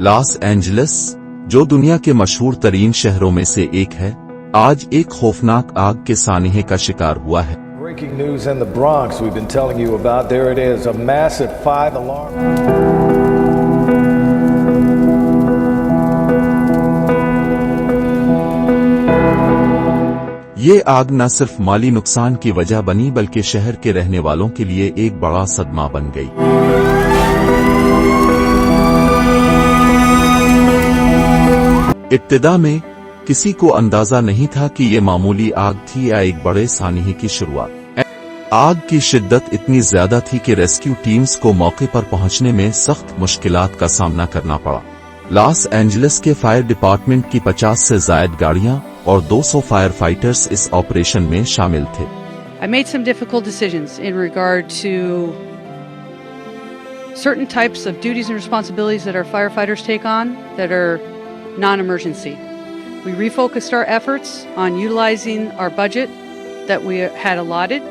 Los Angeles, जो दुनिया के मशहूर तरीन शहरों में से एक है, आज एक खौफनाक आग के सानिहे का शिकार हुआ है। Breaking news in the Bronx we've been telling you about. There it is, a massive 5-alarm. ये आग न सिर्फ माली नुकसान की वजह बनी बल्कि शहर के रहने वालों के लिए एक बड़ा सदमा बन गई। इब्तिदा में किसी को अंदाजा नहीं था कि ये मामूली आग थी या एक बड़े सानिहे की शुरुआत। आग की शिद्दत इतनी ज्यादा थी कि रेस्क्यू टीम्स को मौके पर पहुंचने में सख्त मुश्किलात का सामना करना पड़ा। लॉस एंजलिस के फायर डिपार्टमेंट की 50 से ज्यादा गाड़ियां और 200 फायर फाइटर्स इस ऑपरेशन में शामिल थे। I made some difficult decisions in regard to certain types of duties and responsibilities that our firefighters take on that are non-emergency. We refocused our efforts on utilizing our budget that we had allotted,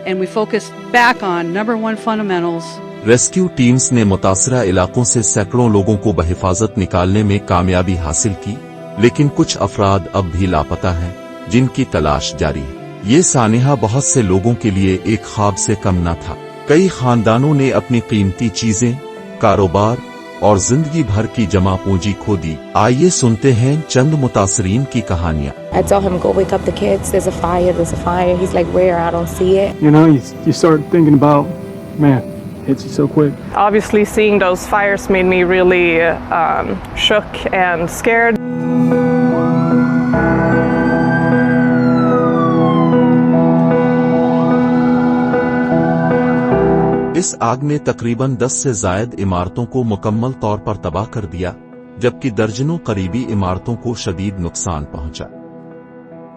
and we focused back on number one fundamentals. Rescue teams ने मुतासरा इलाकों से सैकड़ों लोगों को बहिफाजत निकालने में कामयाबी हासिल की, लेकिन कुछ अफराद अब भी लापता हैं, जिनकी तलाश जारी है। ये सानिहा बहुत से लोगों के लिए एक ख्वाब से कम न था। कई खानदानों ने अपनी कीमती चीजें, कारोबार और जिंदगी भर की जमा पूंजी खो दी। आइए सुनते हैं चंद मुतासरीन की कहानियाँ। I tell him, go wake up the kids. There's a fire. There's a fire. He's like, where? I don't see it. You know, you start thinking about, man, hits you so quick. Obviously, seeing those fires made me really shook and scared. इस आग ने तकरीबन 10 से ज़ायद इमारतों को मुकम्मल तौर पर तबाह कर दिया, जबकि दर्जनों करीबी इमारतों को शदीद नुकसान पहुंचा।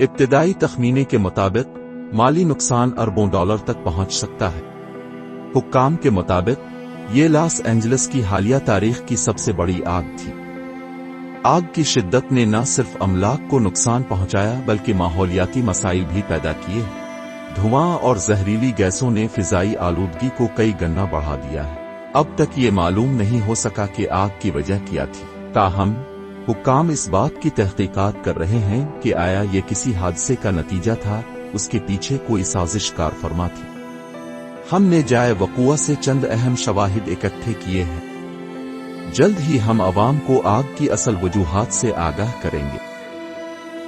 इब्तिदाई तखमीने के मुताबिक माली नुकसान अरबों डॉलर तक पहुंच सकता है। हुक्काम के मुताबिक ये लॉस एंजलिस की हालिया तारीख की सबसे बड़ी आग थी। आग की शिद्दत ने न सिर्फ अमलाक को नुकसान पहुंचाया बल्कि माहौलियाती मसाइल भी पैदा किए। धुआं और जहरीली गैसों ने फिजाई आलूदगी को कई गुना बढ़ा दिया है। अब तक ये मालूम नहीं हो सका कि आग की वजह क्या थी। ताहम हुक्काम इस बात की तहकीकात कर रहे हैं कि आया ये किसी हादसे का नतीजा था, उसके पीछे कोई साजिश कारफरमा थी। हमने जाए वक़ुआ से चंद अहम शवाहिद इकट्ठे किए हैं। जल्द ही हम अवाम को आग की असल वजूहात से आगाह करेंगे।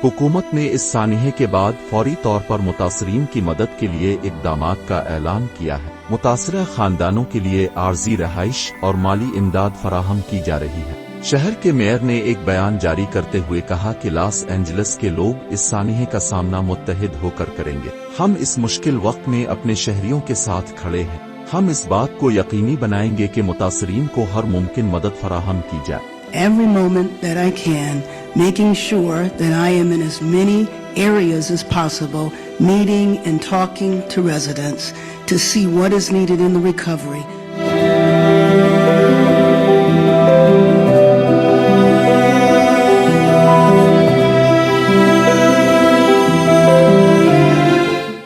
हुकूमत ने इस सानिहे के बाद फौरी तौर पर मुतासरीन की मदद के लिए इक़दामात का ऐलान किया है। मुतासरा खानदानों के लिए आर्जी रहाइश और माली इमदाद फराहम की जा रही है। शहर के मेयर ने एक बयान जारी करते हुए कहा कि लॉस एंजलिस के लोग इस सानिहे का सामना मुत्तहिद होकर करेंगे। हम इस मुश्किल वक्त में अपने शहरियों के साथ खड़े हैं। हम इस बात को यकीनी बनाएंगे कि मुतासरीन को हर मुमकिन मदद फराहम की जाए। Every moment that I can, making sure that I am in as many areas as possible, meeting and talking to residents to see what is needed in the recovery.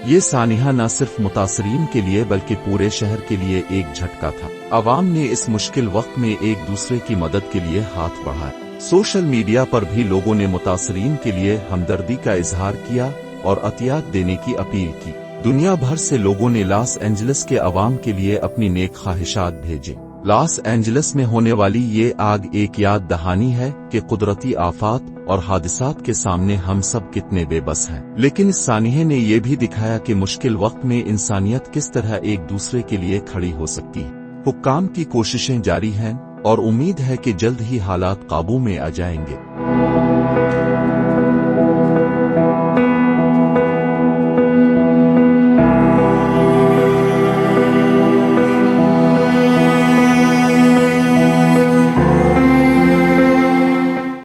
ये सानिहा न सिर्फ मुतासरीन के लिए बल्कि पूरे शहर के लिए एक झटका था। अवाम ने इस मुश्किल वक्त में एक दूसरे की मदद के लिए हाथ बढ़ाया। सोशल मीडिया पर भी लोगों ने मुतासरीन के लिए हमदर्दी का इजहार किया और अतियात देने की अपील की। दुनिया भर से लोगों ने लॉस एंजलिस के अवाम के लिए अपनी नेक ख्वाहिशात भेजे। लॉस एंजलिस में होने वाली ये आग एक याद दहानी है कि कुदरती आफात और हादिसात के सामने हम सब कितने बेबस हैं। लेकिन इस सानिहे ने यह भी दिखाया कि मुश्किल वक्त में इंसानियत किस तरह एक दूसरे के लिए खड़ी हो सकती है। हुक्काम की कोशिशें जारी हैं और उम्मीद है कि जल्द ही हालात काबू में आ जाएंगे।